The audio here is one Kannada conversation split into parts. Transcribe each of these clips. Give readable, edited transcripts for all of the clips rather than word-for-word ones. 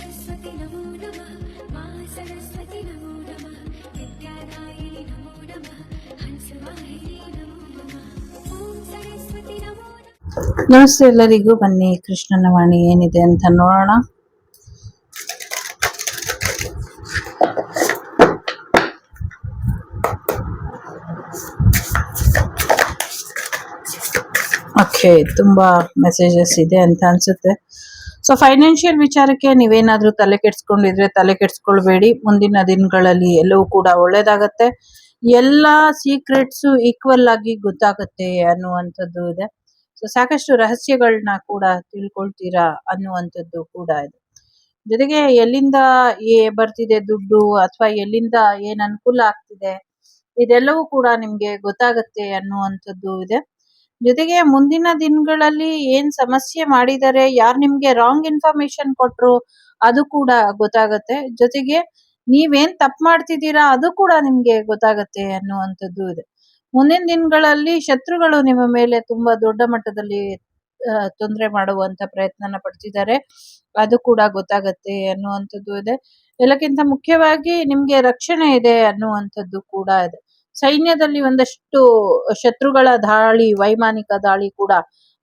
सरस्वती नमो नमः मा सरस्वती नमो नमः विद्यादायिनी नमो नमः हंसवाहिनी नमो नमः ॐ सरस्वती नमो नमः। ನಮಸ್ತೆ ಎಲ್ಲರಿಗೂ. ಬನ್ನಿ ಕೃಷ್ಣನ ವಾಣಿ ಏನಿದೆ ಅಂತ ನೋಡೋಣ. ಓಕೆ, ತುಂಬಾ ಮೆಸೇಜಸ್ ಇದೆ ಅಂತ ಅನ್ಸುತ್ತೆ. ಸೊ ಫೈನಾನ್ಷಿಯಲ್ ವಿಚಾರಕ್ಕೆ ನೀವೇನಾದ್ರೂ ತಲೆ ಕೆಡ್ಸ್ಕೊಂಡಿದ್ರೆ ತಲೆ ಕೆಡ್ಸ್ಕೊಳ್ಬೇಡಿ. ಮುಂದಿನ ದಿನಗಳಲ್ಲಿ ಎಲ್ಲವೂ ಕೂಡ ಒಳ್ಳೇದಾಗತ್ತೆ. ಎಲ್ಲಾ ಸೀಕ್ರೆಟ್ಸು ಈಕ್ವಲ್ ಆಗಿ ಗೊತ್ತಾಗತ್ತೆ ಅನ್ನುವಂಥದ್ದು ಇದೆ. ಸೊ ಸಾಕಷ್ಟು ರಹಸ್ಯಗಳನ್ನ ಕೂಡ ತಿಳ್ಕೊಳ್ತೀರಾ ಅನ್ನುವಂಥದ್ದು ಕೂಡ ಇದೆ. ಜೊತೆಗೆ ಎಲ್ಲಿಂದ ಬರ್ತಿದೆ ದುಡ್ಡು ಅಥವಾ ಎಲ್ಲಿಂದ ಏನ್ ಅನುಕೂಲ ಆಗ್ತಿದೆ ಇದೆಲ್ಲವೂ ಕೂಡ ನಿಮ್ಗೆ ಗೊತ್ತಾಗತ್ತೆ ಅನ್ನುವಂಥದ್ದು ಇದೆ. ಜೊತೆಗೆ ಮುಂದಿನ ದಿನಗಳಲ್ಲಿ ಏನ್ ಸಮಸ್ಯೆ ಮಾಡಿದ್ದಾರೆ, ಯಾರು ನಿಮ್ಗೆ ರಾಂಗ್ ಇನ್ಫಾರ್ಮೇಶನ್ ಕೊಟ್ರು ಅದು ಕೂಡ ಗೊತ್ತಾಗತ್ತೆ. ಜೊತೆಗೆ ನೀವೇನ್ ತಪ್ಪು ಮಾಡ್ತಿದ್ದೀರಾ ಅದು ಕೂಡ ನಿಮ್ಗೆ ಗೊತ್ತಾಗತ್ತೆ ಅನ್ನುವಂಥದ್ದು ಇದೆ. ಮುಂದಿನ ದಿನಗಳಲ್ಲಿ ಶತ್ರುಗಳು ನಿಮ್ಮ ಮೇಲೆ ತುಂಬಾ ದೊಡ್ಡ ಮಟ್ಟದಲ್ಲಿ ತೊಂದರೆ ಮಾಡುವಂತ ಪ್ರಯತ್ನನ ಪಡ್ತಿದ್ದಾರೆ, ಅದು ಕೂಡ ಗೊತ್ತಾಗತ್ತೆ ಅನ್ನುವಂಥದ್ದು ಇದೆ. ಎಲ್ಲಕ್ಕಿಂತ ಮುಖ್ಯವಾಗಿ ನಿಮ್ಗೆ ರಕ್ಷಣೆ ಇದೆ ಅನ್ನುವಂಥದ್ದು ಕೂಡ ಇದೆ. ಸೈನ್ಯದಲ್ಲಿ ಒಂದಷ್ಟು ಶತ್ರುಗಳ ದಾಳಿ, ವೈಮಾನಿಕ ದಾಳಿ ಕೂಡ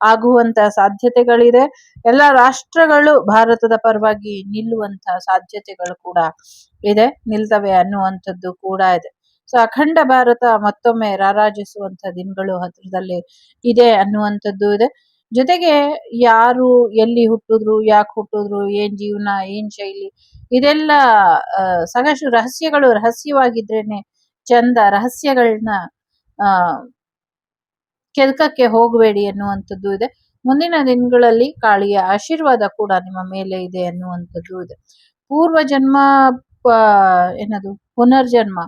ಆಗುವಂತ ಸಾಧ್ಯತೆಗಳಿದೆ. ಎಲ್ಲ ರಾಷ್ಟ್ರಗಳು ಭಾರತದ ಪರವಾಗಿ ನಿಲ್ಲುವಂತ ಸಾಧ್ಯತೆಗಳು ಕೂಡ ಇದೆ, ನಿಲ್ತವೆ ಅನ್ನುವಂಥದ್ದು ಕೂಡ ಇದೆ. ಸೊ ಅಖಂಡ ಭಾರತ ಮತ್ತೊಮ್ಮೆ ರಾರಾಜಿಸುವಂತ ದಿನಗಳು ಹತ್ರದಲ್ಲಿ ಇದೆ ಅನ್ನುವಂಥದ್ದು ಇದೆ. ಜೊತೆಗೆ ಯಾರು ಎಲ್ಲಿ ಹುಟ್ಟಿದ್ರು, ಯಾಕೆ ಹುಟ್ಟಿದ್ರು, ಏನ್ ಜೀವನ, ಏನ್ ಶೈಲಿ, ಇದೆಲ್ಲ ಸಾಕಷ್ಟು ರಹಸ್ಯಗಳು ರಹಸ್ಯವಾಗಿದ್ರೇನೆ ಚಂದ. ರಹಸ್ಯಗಳನ್ನ ಆ ಕೆದಕಕ್ಕೆ ಹೋಗಬೇಡಿ ಅನ್ನುವಂಥದ್ದು ಇದೆ. ಮುಂದಿನ ದಿನಗಳಲ್ಲಿ ಕಾಳಿಯ ಆಶೀರ್ವಾದ ಕೂಡ ನಿಮ್ಮ ಮೇಲೆ ಇದೆ ಅನ್ನುವಂಥದ್ದು ಇದೆ. ಪೂರ್ವ ಜನ್ಮ ಏನದು ಪುನರ್ಜನ್ಮ,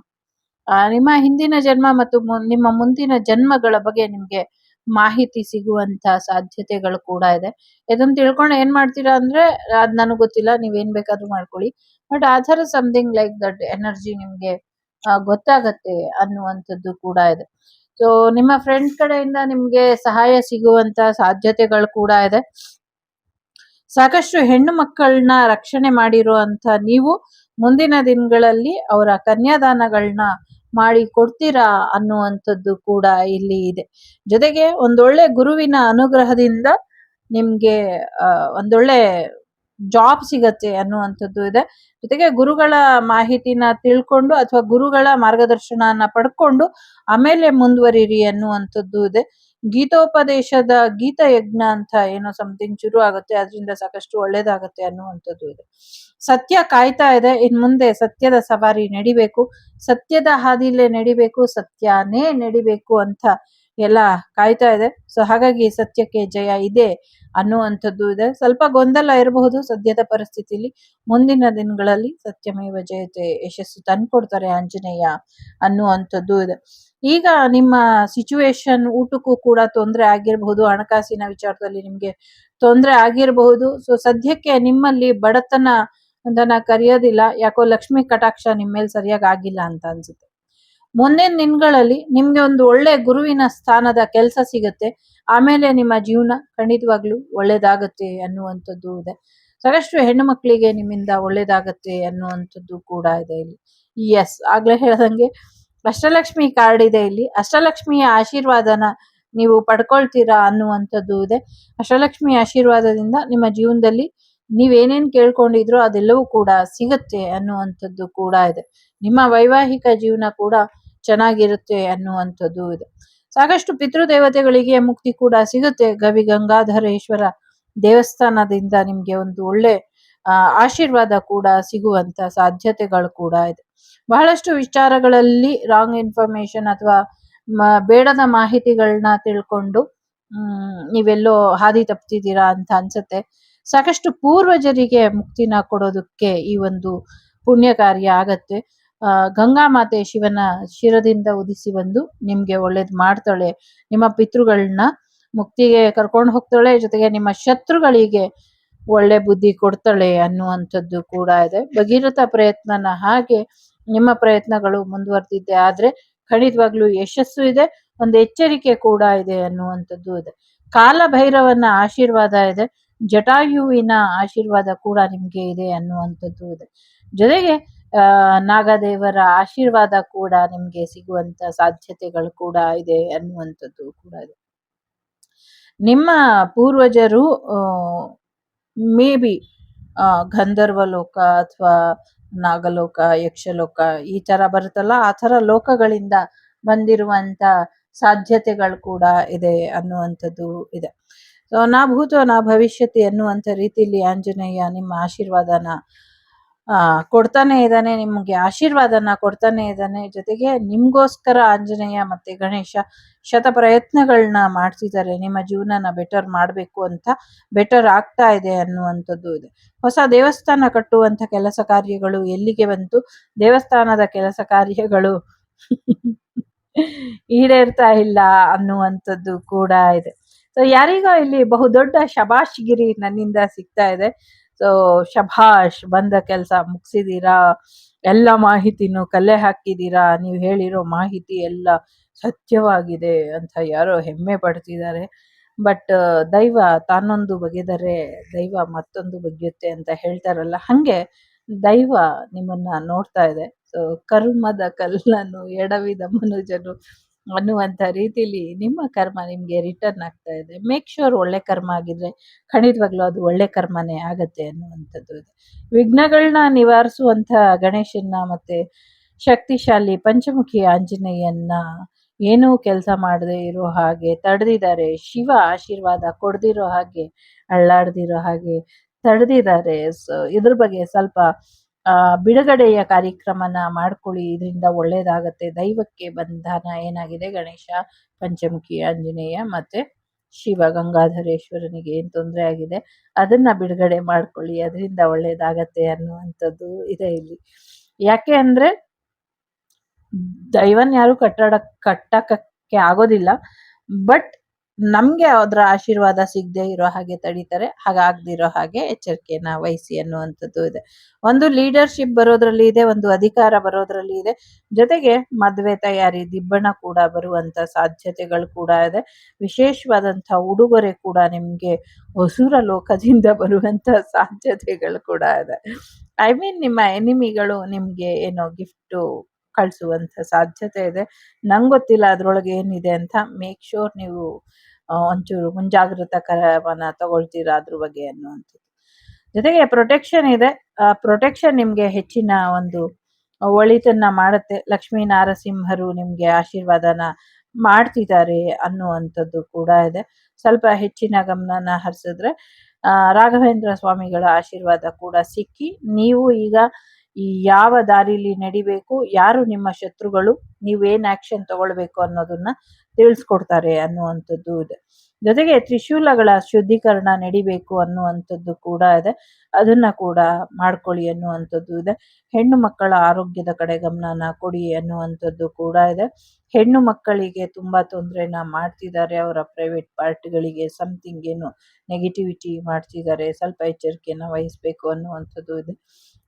ನಿಮ್ಮ ಹಿಂದಿನ ಜನ್ಮ ಮತ್ತು ನಿಮ್ಮ ಮುಂದಿನ ಜನ್ಮಗಳ ಬಗ್ಗೆ ನಿಮ್ಗೆ ಮಾಹಿತಿ ಸಿಗುವಂತ ಸಾಧ್ಯತೆಗಳು ಕೂಡ ಇದೆ. ಇದನ್ನ ತಿಳ್ಕೊಂಡು ಏನ್ ಮಾಡ್ತೀರಾ ಅಂದ್ರೆ, ಅದ್ ನನಗ್ ಗೊತ್ತಿಲ್ಲ, ನೀವೇನ್ ಬೇಕಾದ್ರೂ ಮಾಡ್ಕೊಳ್ಳಿ, ಬಟ್ ಆ ಥರ ಸಮಥಿಂಗ್ ಲೈಕ್ ದಟ್ ಎನರ್ಜಿ ನಿಮ್ಗೆ ಗೊತ್ತಾಗತ್ತೆ ಅನ್ನುವಂಥದ್ದು ಕೂಡ ಇದೆ. ಸೊ ನಿಮ್ಮ ಫ್ರೆಂಡ್ ಕಡೆಯಿಂದ ನಿಮ್ಗೆ ಸಹಾಯ ಸಿಗುವಂತ ಸಾಧ್ಯತೆಗಳು ಕೂಡ ಇದೆ. ಸಾಕಷ್ಟು ಹೆಣ್ಣು ಮಕ್ಕಳನ್ನ ರಕ್ಷಣೆ ಮಾಡಿರುವಂತ ನೀವು ಮುಂದಿನ ದಿನಗಳಲ್ಲಿ ಅವರ ಕನ್ಯಾದಾನಗಳನ್ನ ಮಾಡಿ ಕೊಡ್ತೀರಾ ಅನ್ನುವಂಥದ್ದು ಕೂಡ ಇಲ್ಲಿ ಇದೆ. ಜೊತೆಗೆ ಒಂದೊಳ್ಳೆ ಗುರುವಿನ ಅನುಗ್ರಹದಿಂದ ನಿಮ್ಗೆ ಒಂದೊಳ್ಳೆ ಜಾಬ್ ಸಿಗತ್ತೆ ಅನ್ನುವಂಥದ್ದು ಇದೆ. ಜೊತೆಗೆ ಗುರುಗಳ ಮಾಹಿತಿನ ತಿಳ್ಕೊಂಡು ಅಥವಾ ಗುರುಗಳ ಮಾರ್ಗದರ್ಶನನ ಪಡ್ಕೊಂಡು ಆಮೇಲೆ ಮುಂದುವರಿರಿ ಅನ್ನುವಂಥದ್ದು ಇದೆ. ಗೀತೋಪದೇಶದ ಗೀತ ಯಜ್ಞ ಅಂತ ಏನೋ ಸಮಥಿಂಗ್ ಶುರು ಆಗುತ್ತೆ, ಅದರಿಂದ ಸಾಕಷ್ಟು ಒಳ್ಳೇದಾಗತ್ತೆ ಅನ್ನುವಂಥದ್ದು ಇದೆ. ಸತ್ಯ ಕಾಯ್ತಾ ಇದೆ, ಇನ್ ಮುಂದೆ ಸತ್ಯದ ಸವಾರಿ ನಡಿಬೇಕು, ಸತ್ಯದ ಹಾದಿಲೇ ನಡಿಬೇಕು, ಸತ್ಯನೇ ನಡಿಬೇಕು ಅಂತ ಎಲ್ಲ ಕಾಯ್ತಾ ಇದೆ. ಸೊ ಹಾಗಾಗಿ ಸತ್ಯಕ್ಕೆ ಜಯ ಇದೆ ಅನ್ನುವಂಥದ್ದು ಇದೆ. ಸ್ವಲ್ಪ ಗೊಂದಲ ಇರಬಹುದು ಸದ್ಯದ ಪರಿಸ್ಥಿತಿಲಿ, ಮುಂದಿನ ದಿನಗಳಲ್ಲಿ ಸತ್ಯಮೇವ ಜಯತೆ, ಯಶಸ್ಸು ತಂದ್ಕೊಡ್ತಾರೆ ಆಂಜನೇಯ ಅನ್ನುವಂಥದ್ದು ಇದೆ. ಈಗ ನಿಮ್ಮ ಸಿಚುವೇಶನ್, ಊಟಕ್ಕೂ ಕೂಡ ತೊಂದರೆ ಆಗಿರಬಹುದು, ಹಣಕಾಸಿನ ವಿಚಾರದಲ್ಲಿ ನಿಮ್ಗೆ ತೊಂದರೆ ಆಗಿರಬಹುದು. ಸೊ ಸದ್ಯಕ್ಕೆ ನಿಮ್ಮಲ್ಲಿ ಬಡತನ ಅದನ್ನ ಕರೆಯೋದಿಲ್ಲ, ಯಾಕೋ ಲಕ್ಷ್ಮಿ ಕಟಾಕ್ಷ ನಿಮ್ಮ ಮೇಲೆ ಸರಿಯಾಗಿ ಆಗಿಲ್ಲ ಅಂತ ಅನ್ಸುತ್ತೆ. ಮುಂದಿನ ದಿನಗಳಲ್ಲಿ ನಿಮ್ಗೆ ಒಂದು ಒಳ್ಳೆ ಗುರುವಿನ ಸ್ಥಾನದ ಕೆಲಸ ಸಿಗತ್ತೆ, ಆಮೇಲೆ ನಿಮ್ಮ ಜೀವನ ಖಂಡಿತವಾಗ್ಲೂ ಒಳ್ಳೇದಾಗತ್ತೆ ಅನ್ನುವಂಥದ್ದು ಇದೆ. ಸಾಕಷ್ಟು ಹೆಣ್ಣು ಮಕ್ಕಳಿಗೆ ನಿಮ್ಮಿಂದ ಒಳ್ಳೇದಾಗತ್ತೆ ಅನ್ನುವಂಥದ್ದು ಕೂಡ ಇದೆ ಇಲ್ಲಿ. ಎಸ್, ಆಗ್ಲೇ ಹೇಳ್ದಂಗೆ ಅಷ್ಟಲಕ್ಷ್ಮಿ ಕಾರ್ಡ್ ಇದೆ ಇಲ್ಲಿ. ಅಷ್ಟಲಕ್ಷ್ಮಿಯ ಆಶೀರ್ವಾದನ ನೀವು ಪಡ್ಕೊಳ್ತೀರಾ ಅನ್ನುವಂಥದ್ದು ಇದೆ. ಅಷ್ಟಲಕ್ಷ್ಮಿ ಆಶೀರ್ವಾದದಿಂದ ನಿಮ್ಮ ಜೀವನದಲ್ಲಿ ನೀವೇನೇನ್ ಕೇಳ್ಕೊಂಡಿದ್ರೋ ಅದೆಲ್ಲವೂ ಕೂಡ ಸಿಗತ್ತೆ ಅನ್ನುವಂಥದ್ದು ಕೂಡ ಇದೆ. ನಿಮ್ಮ ವೈವಾಹಿಕ ಜೀವನ ಕೂಡ ಚೆನ್ನಾಗಿರುತ್ತೆ ಅನ್ನುವಂಥದ್ದು ಇದೆ. ಸಾಕಷ್ಟು ಪಿತೃದೇವತೆಗಳಿಗೆ ಮುಕ್ತಿ ಕೂಡ ಸಿಗುತ್ತೆ. ಗವಿ ಗಂಗಾಧರೇಶ್ವರ ದೇವಸ್ಥಾನದಿಂದ ನಿಮ್ಗೆ ಒಂದು ಒಳ್ಳೆ ಆಶೀರ್ವಾದ ಕೂಡ ಸಿಗುವಂತ ಸಾಧ್ಯತೆಗಳು ಕೂಡ ಇದೆ. ಬಹಳಷ್ಟು ವಿಚಾರಗಳಲ್ಲಿ ರಾಂಗ್ ಇನ್ಫಾರ್ಮೇಶನ್ ಅಥವಾ ಬೇಡದ ಮಾಹಿತಿಗಳನ್ನ ತಿಳ್ಕೊಂಡು ನೀವೆಲ್ಲೋ ಹಾದಿ ತಪ್ತಿದ್ದೀರಾ ಅಂತ ಅನ್ಸುತ್ತೆ. ಸಾಕಷ್ಟು ಪೂರ್ವಜರಿಗೆ ಮುಕ್ತಿನ ಕೊಡೋದಕ್ಕೆ ಈ ಒಂದು ಪುಣ್ಯ ಕಾರ್ಯ ಆಗತ್ತೆ. ಗಂಗಾ ಮಾತೆ ಶಿವನ ಶಿರದಿಂದ ಉದಿಸಿ ಬಂದು ನಿಮ್ಗೆ ಒಳ್ಳೇದ್ ಮಾಡ್ತಾಳೆ, ನಿಮ್ಮ ಪಿತೃಗಳನ್ನ ಮುಕ್ತಿಗೆ ಕರ್ಕೊಂಡು ಹೋಗ್ತಾಳೆ, ಜೊತೆಗೆ ನಿಮ್ಮ ಶತ್ರುಗಳಿಗೆ ಒಳ್ಳೆ ಬುದ್ಧಿ ಕೊಡ್ತಾಳೆ ಅನ್ನುವಂಥದ್ದು ಕೂಡ ಇದೆ. ಭಗೀರಥ ಪ್ರಯತ್ನನ ಹಾಗೆ ನಿಮ್ಮ ಪ್ರಯತ್ನಗಳು ಮುಂದುವರೆದಿದ್ದೆ ಆದ್ರೆ ಖಂಡಿತವಾಗ್ಲೂ ಯಶಸ್ಸು ಇದೆ, ಒಂದು ಎಚ್ಚರಿಕೆ ಕೂಡ ಇದೆ ಅನ್ನುವಂಥದ್ದು ಇದೆ. ಕಾಲ ಭೈರವನ ಆಶೀರ್ವಾದ ಇದೆ. ಜಟಾಯುವಿನ ಆಶೀರ್ವಾದ ಕೂಡ ನಿಮ್ಗೆ ಇದೆ ಅನ್ನುವಂಥದ್ದು ಇದೆ. ಜೊತೆಗೆ ನಾಗದೇವರ ಆಶೀರ್ವಾದ ಕೂಡ ನಿಮ್ಗೆ ಸಿಗುವಂತ ಸಾಧ್ಯತೆಗಳು ಕೂಡ ಇದೆ ಅನ್ನುವಂಥದ್ದು ಕೂಡ ಇದೆ. ನಿಮ್ಮ ಪೂರ್ವಜರು ಮೇ ಬಿ ಗಂಧರ್ವ ಲೋಕ ಅಥವಾ ನಾಗಲೋಕ, ಯಕ್ಷಲೋಕ ಈ ತರ ಬರುತ್ತಲ್ಲ, ಆ ತರ ಲೋಕಗಳಿಂದ ಬಂದಿರುವಂತ ಸಾಧ್ಯತೆಗಳು ಕೂಡ ಇದೆ ಅನ್ನುವಂಥದ್ದು ಇದೆ. ಸೊ ನಾ ಭೂತೋ ನಾ ಭವಿಷ್ಯತಿ ಅನ್ನುವಂಥ ರೀತಿಯಲ್ಲಿ ಆಂಜನೇಯ ನಿಮ್ಮ ಆಶೀರ್ವಾದನ ಕೊಡ್ತಾನೆ ಇದ್ದಾನೆ, ನಿಮ್ಗೆ ಆಶೀರ್ವಾದನ ಕೊಡ್ತಾನೆ ಇದ್ದಾನೆ. ಜೊತೆಗೆ ನಿಮ್ಗೋಸ್ಕರ ಆಂಜನೇಯ ಮತ್ತೆ ಗಣೇಶ ಶತ ಪ್ರಯತ್ನಗಳನ್ನ ಮಾಡ್ತಿದ್ದಾರೆ, ನಿಮ್ಮ ಜೀವನನ ಬೆಟರ್ ಮಾಡಬೇಕು ಅಂತ. ಬೆಟರ್ ಆಗ್ತಾ ಇದೆ ಅನ್ನುವಂಥದ್ದು ಇದೆ. ಹೊಸ ದೇವಸ್ಥಾನ ಕಟ್ಟುವಂತ ಕೆಲಸ ಕಾರ್ಯಗಳು ಎಲ್ಲಿಗೆ ಬಂತು? ದೇವಸ್ಥಾನದ ಕೆಲಸ ಕಾರ್ಯಗಳು ಈಡೇರ್ತಾ ಇಲ್ಲ ಅನ್ನುವಂಥದ್ದು ಕೂಡ ಇದೆ. ಸೊ ಯಾರಿಗೋ ಇಲ್ಲಿ ಬಹುದೊಡ್ಡ ಶಬಾಷ್ಗಿರಿ ನನ್ನಿಂದ ಸಿಗ್ತಾ ಇದೆ. ಸೊ ಶಭಾಷ್, ಬಂದ ಕೆಲಸ ಮುಗಿಸಿದೀರಾ, ಎಲ್ಲ ಮಾಹಿತಿನೂ ಕಲೆ ಹಾಕಿದೀರಾ, ನೀವು ಹೇಳಿರೋ ಮಾಹಿತಿ ಎಲ್ಲ ಸತ್ಯವಾಗಿದೆ ಅಂತ ಯಾರೋ ಹೆಮ್ಮೆ ಪಡ್ತಿದ್ದಾರೆ. ಬಟ್ ದೈವ ತಾನೊಂದು ಬಗೆದರೆ ದೈವ ಮತ್ತೊಂದು ಬಗೆಯುತ್ತೆ ಅಂತ ಹೇಳ್ತಾರಲ್ಲ, ಹಂಗೆ ದೈವ ನಿಮ್ಮನ್ನ ನೋಡ್ತಾ ಇದೆ. ಸೊ ಕರ್ಮದ ಕಲ್ಲನ್ನು ಎಡವಿದ ಮನುಜನು ಅನ್ನುವಂಥ ರೀತಿಲಿ ನಿಮ್ಮ ಕರ್ಮ ನಿಮ್ಗೆ ರಿಟರ್ನ್ ಆಗ್ತಾ ಇದೆ. ಮೇಕ್ ಶ್ಯೂರ್ ಒಳ್ಳೆ ಕರ್ಮ ಆಗಿದ್ರೆ ಖಂಡಿತವಾಗ್ಲೂ ಅದು ಒಳ್ಳೆ ಕರ್ಮನೇ ಆಗತ್ತೆ ಅನ್ನುವಂಥದ್ದು ಇದೆ. ವಿಘ್ನಗಳನ್ನ ನಿವಾರಿಸುವಂಥ ಗಣೇಶನ್ನ ಮತ್ತೆ ಶಕ್ತಿಶಾಲಿ ಪಂಚಮುಖಿ ಆಂಜನೇಯನ್ನ ಏನೂ ಕೆಲಸ ಮಾಡದೆ ಇರೋ ಹಾಗೆ ತಡೆದಿದ್ದಾರೆ. ಶಿವ ಆಶೀರ್ವಾದ ಕೊಡದಿರೋ ಹಾಗೆ, ಅಳ್ಳಾಡ್ದಿರೋ ಹಾಗೆ ತಡೆದಿದ್ದಾರೆ. ಸೊ ಇದ್ರ ಬಗ್ಗೆ ಸ್ವಲ್ಪ ಬಿಡುಗಡೆಯ ಕಾರ್ಯಕ್ರಮನ ಮಾಡ್ಕೊಳ್ಳಿ, ಇದರಿಂದ ಒಳ್ಳೇದಾಗತ್ತೆ. ದೈವಕ್ಕೆ ಬಂಧನ ಏನಾಗಿದೆ, ಗಣೇಶ, ಪಂಚಮುಖಿ ಆಂಜನೇಯ ಮತ್ತೆ ಶಿವ ಗಂಗಾಧರೇಶ್ವರನಿಗೆ ಏನ್ ತೊಂದರೆ ಆಗಿದೆ ಅದನ್ನ ಬಿಡುಗಡೆ ಮಾಡ್ಕೊಳ್ಳಿ, ಅದರಿಂದ ಒಳ್ಳೇದಾಗತ್ತೆ ಅನ್ನುವಂಥದ್ದು ಇದೆ ಇಲ್ಲಿ. ಯಾಕೆ ಅಂದ್ರೆ ದೈವನ್ ಯಾರು ಕಟ್ಟಕ್ಕೆ ಆಗೋದಿಲ್ಲ, ಬಟ್ ನಮ್ಗೆ ಅದರ ಆಶೀರ್ವಾದ ಸಿಗದೆ ಇರೋ ಹಾಗೆ ತಡೀತಾರೆ. ಹಾಗಾಗ್ದಿರೋ ಹಾಗೆ ಎಚ್ಚರಿಕೆಯನ್ನ ವಹಿಸಿ ಅನ್ನುವಂಥದ್ದು ಇದೆ. ಒಂದು ಲೀಡರ್ಶಿಪ್ ಬರೋದ್ರಲ್ಲಿ ಇದೆ, ಒಂದು ಅಧಿಕಾರ ಬರೋದ್ರಲ್ಲಿ ಇದೆ. ಜೊತೆಗೆ ಮದುವೆ ತಯಾರಿ, ದಿಬ್ಬಣ ಕೂಡ ಬರುವಂತ ಸಾಧ್ಯತೆಗಳು ಕೂಡ ಇದೆ. ವಿಶೇಷವಾದಂಥ ಉಡುಗೊರೆ ಕೂಡ ನಿಮ್ಗೆ ಹೊಸೂರ ಲೋಕದಿಂದ ಬರುವಂತ ಸಾಧ್ಯತೆಗಳು ಕೂಡ ಇದೆ. ಐ ಮೀನ್ ನಿಮ್ಮ ಎನಿಮಿಗಳು ನಿಮ್ಗೆ ಏನೋ ಗಿಫ್ಟು ಕಳಿಸುವಂತ ಸಾಧ್ಯತೆ ಇದೆ. ನಂಗೆ ಗೊತ್ತಿಲ್ಲ ಅದ್ರೊಳಗೆ ಏನಿದೆ ಅಂತ. ಮೇಕ್ ಶೋರ್ ನೀವು ಒಂಚೂರು ಮುಂಜಾಗ್ರತಾ ಕ್ರಮನ ತಗೊಳ್ತೀರಾ ಅದ್ರ ಬಗ್ಗೆ ಅನ್ನುವಂಥದ್ದು. ಜೊತೆಗೆ ಪ್ರೊಟೆಕ್ಷನ್ ಇದೆ. ಪ್ರೊಟೆಕ್ಷನ್ ನಿಮ್ಗೆ ಹೆಚ್ಚಿನ ಒಂದು ಒಳಿತನ್ನ ಮಾಡುತ್ತೆ. ಲಕ್ಷ್ಮೀ ನಾರಸಿಂಹರು ನಿಮ್ಗೆ ಆಶೀರ್ವಾದನ ಮಾಡ್ತಿದ್ದಾರೆ ಅನ್ನುವಂಥದ್ದು ಕೂಡ ಇದೆ. ಸ್ವಲ್ಪ ಹೆಚ್ಚಿನ ಗಮನನ ಹರಿಸಿದ್ರೆ ರಾಘವೇಂದ್ರ ಸ್ವಾಮಿಗಳ ಆಶೀರ್ವಾದ ಕೂಡ ಸಿಕ್ಕಿ ನೀವು ಈಗ ಯಾವ ದಾರಿಲಿ ನಡಿಬೇಕು, ಯಾರು ನಿಮ್ಮ ಶತ್ರುಗಳು, ನೀವೇನ್ ಆಕ್ಷನ್ ತಗೊಳ್ಬೇಕು ಅನ್ನೋದನ್ನ ತಿಳಿಸ್ಕೊಡ್ತಾರೆ ಅನ್ನುವಂಥದ್ದು ಇದೆ. ಜೊತೆಗೆ ತ್ರಿಶೂಲಗಳ ಶುದ್ಧೀಕರಣ ನಡಿಬೇಕು ಅನ್ನುವಂಥದ್ದು ಕೂಡ ಇದೆ, ಅದನ್ನ ಕೂಡ ಮಾಡ್ಕೊಳ್ಳಿ ಅನ್ನುವಂಥದ್ದು ಇದೆ. ಹೆಣ್ಣು ಮಕ್ಕಳ ಆರೋಗ್ಯದ ಕಡೆ ಗಮನನ ಕೊಡಿ ಅನ್ನುವಂಥದ್ದು ಕೂಡ ಇದೆ. ಹೆಣ್ಣು ಮಕ್ಕಳಿಗೆ ತುಂಬಾ ತೊಂದರೆನ ಮಾಡ್ತಿದ್ದಾರೆ, ಅವರ ಪ್ರೈವೇಟ್ ಪಾರ್ಟ್ಗಳಿಗೆ ಸಮಥಿಂಗ್ ಏನು ನೆಗೆಟಿವಿಟಿ ಮಾಡ್ತಿದ್ದಾರೆ, ಸ್ವಲ್ಪ ಎಚ್ಚರಿಕೆಯನ್ನು ವಹಿಸ್ಬೇಕು ಅನ್ನುವಂಥದ್ದು ಇದೆ.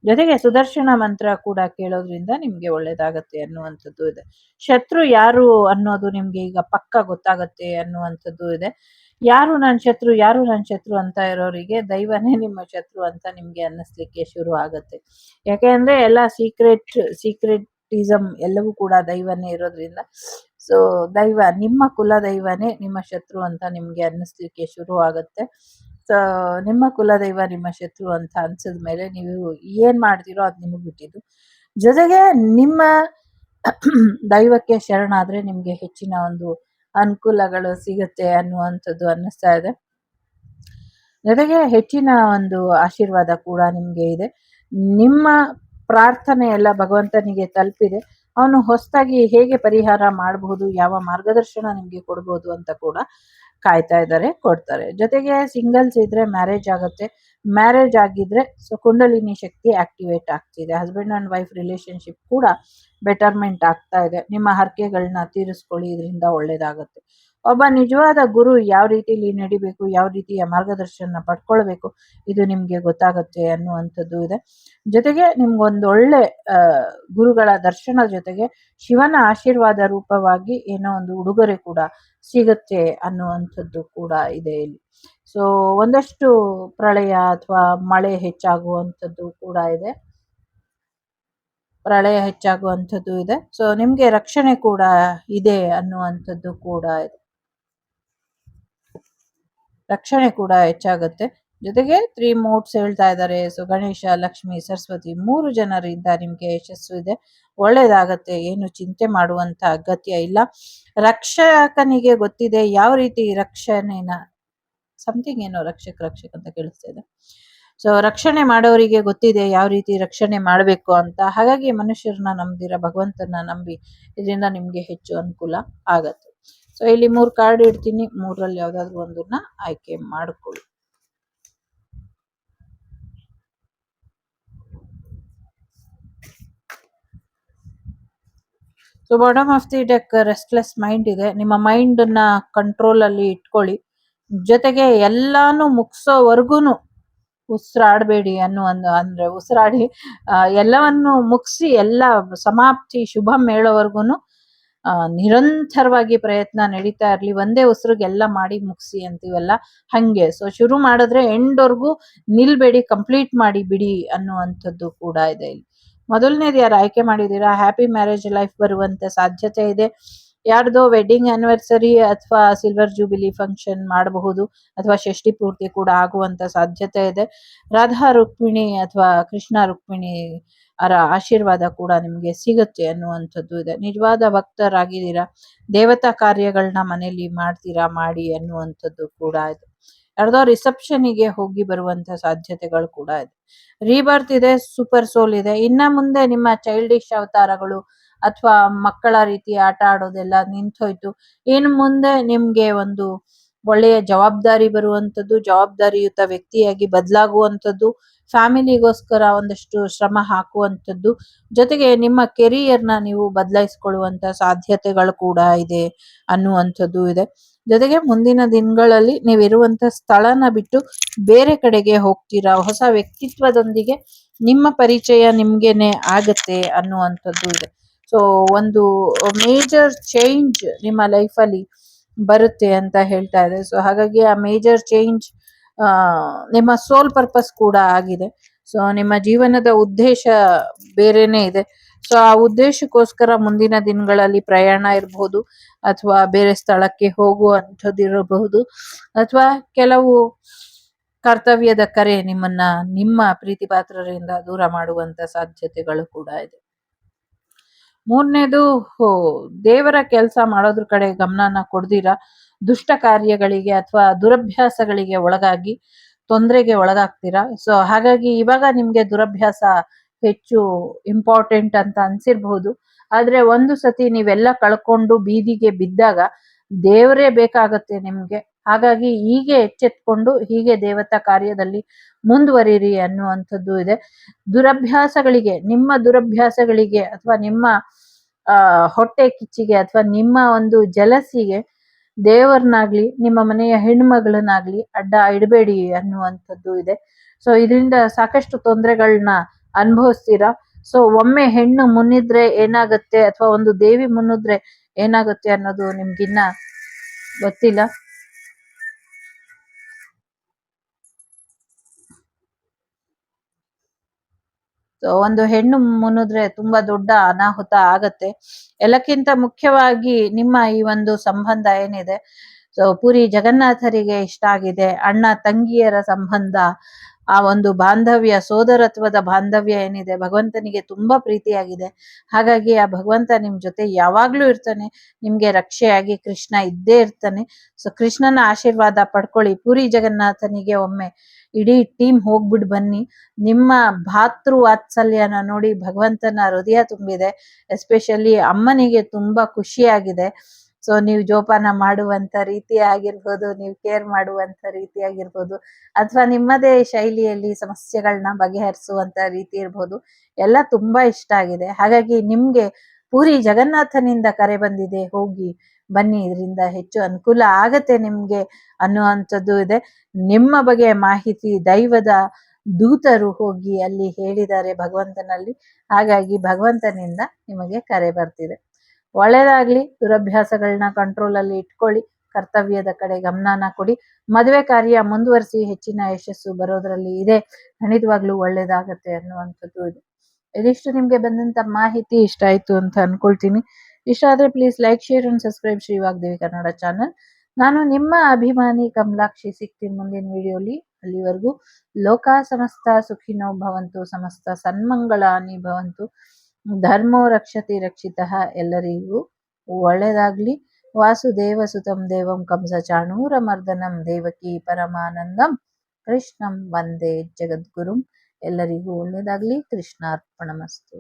ಜೊತೆಗೆ ಸುದರ್ಶನ ಮಂತ್ರ ಕೂಡ ಕೇಳೋದ್ರಿಂದ ನಿಮ್ಗೆ ಒಳ್ಳೇದಾಗತ್ತೆ ಅನ್ನುವಂಥದ್ದು ಇದೆ. ಶತ್ರು ಯಾರು ಅನ್ನೋದು ನಿಮ್ಗೆ ಈಗ ಪಕ್ಕ ಗೊತ್ತಾಗತ್ತೆ ಅನ್ನುವಂಥದ್ದು ಇದೆ. ಯಾರು ನನ್ನ ಶತ್ರು, ಯಾರು ನನ್ನ ಶತ್ರು ಅಂತ ಇರೋರಿಗೆ ದೈವನೇ ನಿಮ್ಮ ಶತ್ರು ಅಂತ ನಿಮ್ಗೆ ಅನ್ನಿಸ್ಲಿಕ್ಕೆ ಶುರು ಆಗತ್ತೆ. ಯಾಕೆ ಅಂದ್ರೆ ಎಲ್ಲ ಸೀಕ್ರೆಟಿಸಮ್ ಎಲ್ಲವೂ ಕೂಡ ದೈವನೇ ಇರೋದ್ರಿಂದ, ಸೊ ದೈವ ನಿಮ್ಮ ಕುಲ ದೈವನೇ ನಿಮ್ಮ ಶತ್ರು ಅಂತ ನಿಮ್ಗೆ ಅನ್ನಿಸ್ಲಿಕ್ಕೆ ಶುರು ಆಗತ್ತೆ. ಸೊ ನಿಮ್ಮ ಕುಲದೈವ ನಿಮ್ಮ ಶತ್ರು ಅಂತ ಅನ್ಸಿದ ಮೇಲೆ ನೀವು ಏನ್ ಮಾಡ್ತೀರೋ ಅದು ನಿಮಗೆ ಬಿಟ್ಟಿದ್ದು. ಜೊತೆಗೆ ನಿಮ್ಮ ದೈವಕ್ಕೆ ಶರಣಾದ್ರೆ ನಿಮ್ಗೆ ಹೆಚ್ಚಿನ ಒಂದು ಅನುಕೂಲಗಳು ಸಿಗುತ್ತೆ ಅನ್ನುವಂಥದ್ದು ಅನ್ನಿಸ್ತಾ ಇದೆ. ಜೊತೆಗೆ ಹೆಚ್ಚಿನ ಒಂದು ಆಶೀರ್ವಾದ ಕೂಡ ನಿಮ್ಗೆ ಇದೆ. ನಿಮ್ಮ ಪ್ರಾರ್ಥನೆ ಎಲ್ಲ ಭಗವಂತನಿಗೆ ತಲುಪಿದೆ. ಅವನು ಹೊಸದಾಗಿ ಹೇಗೆ ಪರಿಹಾರ ಮಾಡಬಹುದು, ಯಾವ ಮಾರ್ಗದರ್ಶನ ನಿಮ್ಗೆ ಕೊಡ್ಬೋದು ಅಂತ ಕೂಡ ಕಾಯ್ತಾ ಇದ್ದಾರೆ, ಕೊಡ್ತಾರೆ. ಜೊತೆಗೆ ಸಿಂಗಲ್ಸ್ ಇದ್ರೆ ಮ್ಯಾರೇಜ್ ಆಗುತ್ತೆ. ಮ್ಯಾರೇಜ್ ಆಗಿದ್ರೆ ಸೊ ಕುಂಡಲಿನಿ ಶಕ್ತಿ ಆಕ್ಟಿವೇಟ್ ಆಗ್ತಿದೆ. ಹಸ್ಬೆಂಡ್ ಅಂಡ್ ವೈಫ್ ರಿಲೇಶನ್ಶಿಪ್ ಕೂಡ ಬೆಟರ್ಮೆಂಟ್ ಆಗ್ತಾ ಇದೆ. ನಿಮ್ಮ ಹರಕೆಗಳನ್ನ ತೀರಿಸ್ಕೊಳ್ಳಿ, ಇದರಿಂದ ಒಳ್ಳೇದಾಗುತ್ತೆ. ಒಬ್ಬ ನಿಜವಾದ ಗುರು ಯಾವ ರೀತಿಯಲ್ಲಿ ನಡಿಬೇಕು, ಯಾವ ರೀತಿಯ ಮಾರ್ಗದರ್ಶನ ಪಡ್ಕೊಳ್ಬೇಕು, ಇದು ನಿಮ್ಗೆ ಗೊತ್ತಾಗುತ್ತೆ ಅನ್ನುವಂಥದ್ದು ಇದೆ. ಜೊತೆಗೆ ನಿಮ್ಗೊಂದು ಒಳ್ಳೆ ಗುರುಗಳ ದರ್ಶನ ಜೊತೆಗೆ ಶಿವನ ಆಶೀರ್ವಾದ ರೂಪವಾಗಿ ಏನೋ ಒಂದು ಉಡುಗೊರೆ ಕೂಡ ಸಿಗುತ್ತೆ ಅನ್ನುವಂಥದ್ದು ಕೂಡ ಇದೆ ಇಲ್ಲಿ. ಸೊ ಒಂದಷ್ಟು ಪ್ರಳಯ ಅಥವಾ ಮಳೆ ಹೆಚ್ಚಾಗುವಂಥದ್ದು ಕೂಡ ಇದೆ. ಪ್ರಳಯ ಹೆಚ್ಚಾಗುವಂಥದ್ದು ಇದೆ. ಸೊ ನಿಮ್ಗೆ ರಕ್ಷಣೆ ಕೂಡ ಇದೆ ಅನ್ನುವಂಥದ್ದು ಕೂಡ ಇದೆ. ರಕ್ಷಣೆ ಕೂಡ ಹೆಚ್ಚಾಗುತ್ತೆ. ಜೊತೆಗೆ 3 ಮೋಡ್ಸ್ ಹೇಳ್ತಾ ಇದ್ದಾರೆ. ಸೊ ಗಣೇಶ, ಲಕ್ಷ್ಮಿ, ಸರಸ್ವತಿ 3 ಜನರಿಂದ ನಿಮ್ಗೆ ಯಶಸ್ಸು ಇದೆ. ಒಳ್ಳೇದಾಗತ್ತೆ. ಏನು ಚಿಂತೆ ಮಾಡುವಂತ ಅಗತ್ಯ ಇಲ್ಲ. ರಕ್ಷಕನಿಗೆ ಗೊತ್ತಿದೆ ಯಾವ ರೀತಿ ರಕ್ಷಣೆನ ಸಮಥಿಂಗ್ ಏನೋ ರಕ್ಷಕ್ ಅಂತ ಕೇಳಿಸ್ತಾ ಇದೆ. ಸೊ ರಕ್ಷಣೆ ಮಾಡೋರಿಗೆ ಗೊತ್ತಿದೆ ಯಾವ ರೀತಿ ರಕ್ಷಣೆ ಮಾಡಬೇಕು ಅಂತ. ಹಾಗಾಗಿ ಮನುಷ್ಯರನ್ನ ನಂಬ್ದಿರ ಭಗವಂತನ ನಂಬಿ, ಇದರಿಂದ ನಿಮ್ಗೆ ಹೆಚ್ಚು ಅನುಕೂಲ ಆಗತ್ತೆ. ಸೊ ಇಲ್ಲಿ 3 ಕಾರ್ಡ್ ಇಡ್ತೀನಿ. 3ರಲ್ಲಿ ಯಾವ್ದಾದ್ರು ಒಂದನ್ನ ಆಯ್ಕೆ ಮಾಡ್ಕೊಳ್ಳಿ. So bottom of the deck restless mind ಇದೆ. ನಿಮ್ಮ ಮೈಂಡ್ ನ ಕಂಟ್ರೋಲ್ ಅಲ್ಲಿ ಇಟ್ಕೊಳ್ಳಿ. ಜೊತೆಗೆ ಎಲ್ಲಾನು ಮುಗಿಸೋವರೆಗೂನು ಉಸಿರಾಡಬೇಡಿ ಅಂದ್ರೆ ಉಸಿರಾಡಿ ಎಲ್ಲವನ್ನು ಮುಗಿಸಿ ಎಲ್ಲ ಸಮಾಪ್ತಿ ಶುಭಂ ಹೇಳೋವರೆಗೂನು ನಿರಂತರವಾಗಿ ಪ್ರಯತ್ನ ನಡೀತಾ ಇರ್ಲಿ. ಒಂದೇ ಉಸಿರಿಗೆ ಎಲ್ಲ ಮಾಡಿ ಮುಗಿಸಿ ಅಂತೀವಲ್ಲ ಹಂಗೆ. ಸೊ ಶುರು ಮಾಡಿದ್ರೆ ಎಂಡ್ವರೆಗೂ ನಿಲ್ಬೇಡಿ, ಕಂಪ್ಲೀಟ್ ಮಾಡಿ ಬಿಡಿ ಅನ್ನುವಂಥದ್ದು ಕೂಡ ಇದೆ ಇಲ್ಲಿ. ಮೊದಲನೇದು ಯಾರು ಆಯ್ಕೆ ಮಾಡಿದೀರಾ, ಹ್ಯಾಪಿ ಮ್ಯಾರೇಜ್ ಲೈಫ್ ಬರುವಂತ ಸಾಧ್ಯತೆ ಇದೆ. ಯಾರ್ದೋ ವೆಡ್ಡಿಂಗ್ ಆನಿವರ್ಸರಿ ಅಥವಾ ಸಿಲ್ವರ್ ಜೂಬಿಲಿ ಫಂಕ್ಷನ್ ಮಾಡಬಹುದು, ಅಥವಾ ಷಷ್ಠಿ ಪೂರ್ತಿ ಕೂಡ ಆಗುವಂತ ಸಾಧ್ಯತೆ ಇದೆ. ರಾಧಾ ರುಕ್ಮಿಣಿ ಅಥವಾ ಕೃಷ್ಣ ರುಕ್ಮಿಣಿ ಅವರ ಆಶೀರ್ವಾದ ಕೂಡ ನಿಮ್ಗೆ ಸಿಗುತ್ತೆ ಅನ್ನುವಂಥದ್ದು ಇದೆ. ನಿಜವಾದ ಭಕ್ತರಾಗಿದ್ದೀರಾ, ದೇವತಾ ಕಾರ್ಯಗಳನ್ನ ಮನೆಯಲ್ಲಿ ಮಾಡ್ತೀರಾ, ಮಾಡಿ ಅನ್ನುವಂಥದ್ದು ಕೂಡ ಇದೆ. ಯಾರ್ದೋ ರಿಸೆಪ್ಷನಿಗೆ ಹೋಗಿ ಬರುವಂತ ಸಾಧ್ಯತೆಗಳು ಕೂಡ ಇದೆ. ರೀಬರ್ತ್ ಇದೆ, ಸೂಪರ್ ಸೋಲ್ ಇದೆ. ಇನ್ನ ಮುಂದೆ ನಿಮ್ಮ ಚೈಲ್ಡಿಶ್ ಅವತಾರಗಳು ಅಥವಾ ಮಕ್ಕಳ ರೀತಿ ಆಟ ಆಡೋದೆಲ್ಲ ನಿಂತೋಯ್ತು. ಇನ್ನು ಮುಂದೆ ನಿಮ್ಗೆ ಒಂದು ಒಳ್ಳೆಯ ಜವಾಬ್ದಾರಿ ಬರುವಂಥದ್ದು, ಜವಾಬ್ದಾರಿಯುತ ವ್ಯಕ್ತಿಯಾಗಿ ಬದಲಾಗುವಂಥದ್ದು, ಫ್ಯಾಮಿಲಿಗೋಸ್ಕರ ಒಂದಷ್ಟು ಶ್ರಮ ಹಾಕುವಂಥದ್ದು, ಜೊತೆಗೆ ನಿಮ್ಮ ಕೆರಿಯರ್ನ ನೀವು ಬದಲಾಯಿಸ್ಕೊಳ್ಳುವಂತ ಸಾಧ್ಯತೆಗಳು ಕೂಡ ಇದೆ ಅನ್ನುವಂಥದ್ದು ಇದೆ. ಜೊತೆಗೆ ಮುಂದಿನ ದಿನಗಳಲ್ಲಿ ನೀವಿರುವಂತ ಸ್ಥಳನ ಬಿಟ್ಟು ಬೇರೆ ಕಡೆಗೆ ಹೋಗ್ತೀರಾ. ಹೊಸ ವ್ಯಕ್ತಿತ್ವದೊಂದಿಗೆ ನಿಮ್ಮ ಪರಿಚಯ ನಿಮ್ಗೆನೆ ಆಗತ್ತೆ ಅನ್ನುವಂಥದ್ದು ಇದೆ. ಸೊ ಒಂದು ಮೇಜರ್ ಚೇಂಜ್ ನಿಮ್ಮ ಲೈಫಲ್ಲಿ ಬರುತ್ತೆ ಅಂತ ಹೇಳ್ತಾ ಇದೆ. ಸೊ ಹಾಗಾಗಿ ಆ ಮೇಜರ್ ಚೇಂಜ್ ನಿಮ್ಮ ಸೋಲ್ ಪರ್ಪಸ್ ಕೂಡ ಆಗಿದೆ. ಸೊ ನಿಮ್ಮ ಜೀವನದ ಉದ್ದೇಶ ಬೇರೆನೆ ಇದೆ. ಸೊ ಆ ಉದ್ದೇಶಕ್ಕೋಸ್ಕರ ಮುಂದಿನ ದಿನಗಳಲ್ಲಿ ಪ್ರಯಾಣ ಇರಬಹುದು, ಅಥವಾ ಬೇರೆ ಸ್ಥಳಕ್ಕೆ ಹೋಗುವಂಥದ್ದು ಇರಬಹುದು, ಅಥವಾ ಕೆಲವು ಕರ್ತವ್ಯದ ಕರೆ ನಿಮ್ಮನ್ನ ನಿಮ್ಮ ಪ್ರೀತಿ ಪಾತ್ರರಿಂದ ದೂರ ಮಾಡುವಂತ ಸಾಧ್ಯತೆಗಳು ಕೂಡ ಇದೆ. ಮೂರನೇದು, ದೇವರ ಕೆಲಸ ಮಾಡೋದ್ರ ಕಡೆ ಗಮನನ ಕೊಡ್ದಿರಾ ದುಷ್ಟ ಕಾರ್ಯಗಳಿಗೆ ಅಥವಾ ದುರಭ್ಯಾಸಗಳಿಗೆ ಒಳಗಾಗಿ ತೊಂದರೆಗೆ ಒಳಗಾಗ್ತೀರಾ. ಸೊ ಹಾಗಾಗಿ ಇವಾಗ ನಿಮ್ಗೆ ದುರಭ್ಯಾಸ ಹೆಚ್ಚು ಇಂಪಾರ್ಟೆಂಟ್ ಅಂತ ಅನ್ಸಿರ್ಬಹುದು. ಆದ್ರೆ ಒಂದು ಸತಿ ನೀವೆಲ್ಲ ಕಳ್ಕೊಂಡು ಬೀದಿಗೆ ಬಿದ್ದಾಗ ದೇವರೇ ಬೇಕಾಗತ್ತೆ ನಿಮ್ಗೆ. ಹಾಗಾಗಿ ಹೀಗೆ ಎಚ್ಚೆತ್ಕೊಂಡು ಹೀಗೆ ದೇವತಾ ಕಾರ್ಯದಲ್ಲಿ ಮುಂದುವರಿರಿ ಅನ್ನುವಂಥದ್ದು ಇದೆ. ನಿಮ್ಮ ದುರಭ್ಯಾಸಗಳಿಗೆ ಅಥವಾ ನಿಮ್ಮ ಹೊಟ್ಟೆ ಕಿಚ್ಚಿಗೆ ಅಥವಾ ನಿಮ್ಮ ಒಂದು ಜಲಸಿಗೆ ದೇವರನ್ನಾಗ್ಲಿ ನಿಮ್ಮ ಮನೆಯ ಹೆಣ್ಮಗಳನ್ನಾಗ್ಲಿ ಅಡ್ಡ ಇಡಬೇಡಿ ಅನ್ನುವಂಥದ್ದು ಇದೆ. ಸೊ ಇದರಿಂದ ಸಾಕಷ್ಟು ತೊಂದರೆಗಳನ್ನ ಅನುಭವಿಸ್ತೀರಾ. ಸೊ ಒಮ್ಮೆ ಹೆಣ್ಣು ಮುನ್ನಿದ್ರೆ ಏನಾಗುತ್ತೆ ಅಥವಾ ಒಂದು ದೇವಿ ಮುನ್ನಿದ್ರೆ ಏನಾಗುತ್ತೆ ಅನ್ನೋದು ನಿಮ್ಗಿನ್ನ ಗೊತ್ತಿಲ್ಲ. ಸೊ ಒಂದು ಹೆಣ್ಣು ಮುನ್ನಿದ್ರೆ ತುಂಬಾ ದೊಡ್ಡ ಅನಾಹುತ ಆಗತ್ತೆ. ಎಲ್ಲಕ್ಕಿಂತ ಮುಖ್ಯವಾಗಿ ನಿಮ್ಮ ಈ ಒಂದು ಸಂಬಂಧ ಏನಿದೆ, ಸೊ ಪುರಿ ಜಗನ್ನಾಥರಿಗೆ ಇಷ್ಟ ಆಗಿದೆ. ಅಣ್ಣ ತಂಗಿಯರ ಸಂಬಂಧ, ಆ ಒಂದು ಬಾಂಧವ್ಯ, ಸೋದರತ್ವದ ಬಾಂಧವ್ಯ ಏನಿದೆ ಭಗವಂತನಿಗೆ ತುಂಬಾ ಪ್ರೀತಿಯಾಗಿದೆ. ಹಾಗಾಗಿ ಆ ಭಗವಂತ ನಿಮ್ ಜೊತೆ ಯಾವಾಗ್ಲೂ ಇರ್ತಾನೆ. ನಿಮ್ಗೆ ರಕ್ಷೆಯಾಗಿ ಕೃಷ್ಣ ಇದ್ದೇ ಇರ್ತಾನೆ. ಸೊ ಕೃಷ್ಣನ ಆಶೀರ್ವಾದ ಪಡ್ಕೊಳ್ಳಿ. ಪುರಿ ಜಗನ್ನಾಥನಿಗೆ ಒಮ್ಮೆ ಇಡೀ ಟೀಮ್ ಹೋಗ್ಬಿಟ್ಟು ಬನ್ನಿ. ನಿಮ್ಮ ಭಾತೃ ವಾತ್ಸಲ್ಯನ ನೋಡಿ ಭಗವಂತನ ಹೃದಯ ತುಂಬಿದೆ. ಎಸ್ಪೆಷಲಿ ಅಮ್ಮನಿಗೆ ತುಂಬಾ ಖುಷಿಯಾಗಿದೆ. ಸೊ ನೀವು ಜೋಪಾನ ಮಾಡುವಂತ ರೀತಿ ಆಗಿರ್ಬೋದು, ನೀವು ಕೇರ್ ಮಾಡುವಂತ ರೀತಿ ಆಗಿರ್ಬೋದು, ಅಥವಾ ನಿಮ್ಮದೇ ಶೈಲಿಯಲ್ಲಿ ಸಮಸ್ಯೆಗಳನ್ನ ಬಗೆಹರಿಸುವಂತ ರೀತಿ ಇರ್ಬೋದು, ಎಲ್ಲ ತುಂಬಾ ಇಷ್ಟ ಆಗಿದೆ. ಹಾಗಾಗಿ ನಿಮ್ಗೆ ಪೂರಿ ಜಗನ್ನಾಥನಿಂದ ಕರೆ ಬಂದಿದೆ, ಹೋಗಿ ಬನ್ನಿ, ಇದರಿಂದ ಹೆಚ್ಚು ಅನುಕೂಲ ಆಗತ್ತೆ ನಿಮ್ಗೆ ಅನ್ನುವಂಥದ್ದು ಇದೆ. ನಿಮ್ಮ ಬಗ್ಗೆ ಮಾಹಿತಿ ದೈವದ ದೂತರು ಹೋಗಿ ಅಲ್ಲಿ ಹೇಳಿದ್ದಾರೆ ಭಗವಂತನಲ್ಲಿ. ಹಾಗಾಗಿ ಭಗವಂತನಿಂದ ನಿಮಗೆ ಕರೆ ಬರ್ತಿದೆ. ಒಳ್ಳೇದಾಗ್ಲಿ. ದುರಭ್ಯಾಸಗಳನ್ನ ಕಂಟ್ರೋಲ್ ಅಲ್ಲಿ ಇಟ್ಕೊಳ್ಳಿ. ಕರ್ತವ್ಯದ ಕಡೆ ಗಮನನ ಕೊಡಿ. ಮದುವೆ ಕಾರ್ಯ ಮುಂದುವರಿಸಿ, ಹೆಚ್ಚಿನ ಯಶಸ್ಸು ಬರೋದ್ರಲ್ಲಿ ಇದೆ. ಖಂಡಿತವಾಗ್ಲೂ ಒಳ್ಳೇದಾಗತ್ತೆ ಅನ್ನುವಂಥದ್ದು ಇದೆ. ಇದಿಷ್ಟು ನಿಮ್ಗೆ ಬಂದಂತ ಮಾಹಿತಿ ಇಷ್ಟ ಆಯ್ತು ಅಂತ ಅನ್ಕೊಳ್ತೀನಿ. ಇಷ್ಟ ಆದ್ರೆ please like, share and subscribe Shri Vagdevi Kannada channel. ನಾನು ನಿಮ್ಮ ಅಭಿಮಾನಿ ಕಮಲಾಕ್ಷಿ. ಸಿಗ್ತೀನಿ ಮುಂದಿನ ವಿಡಿಯೋಲಿ. ಅಲ್ಲಿವರೆಗೂ ಲೋಕ ಸಮಸ್ತ ಸುಖಿನೋ ಭವಂತು, ಸಮಸ್ತ ಸನ್ಮಂಗಳಾನಿ ಭವಂತು, ಧರ್ಮೋ ರಕ್ಷತಿ ರಕ್ಷಿತಃ. ಎಲ್ಲರಿಗೂ ಒಳ್ಳೆಯದಾಗ್ಲಿ. ವಾಸುದೇವ ಸುತಂ ದೇವಂ ಕಂಸ ಚಾಣೂರ ಮರ್ದನಂ ದೇವಕಿ ಪರಮಾನಂದಂ ಕೃಷ್ಣಂ ವಂದೇ ಜಗದ್ಗುರುಂ. ಎಲ್ಲರಿಗೂ ಒಳ್ಳೆಯದಾಗ್ಲಿ. ಕೃಷ್ಣಾರ್ಪಣಮಸ್ತು.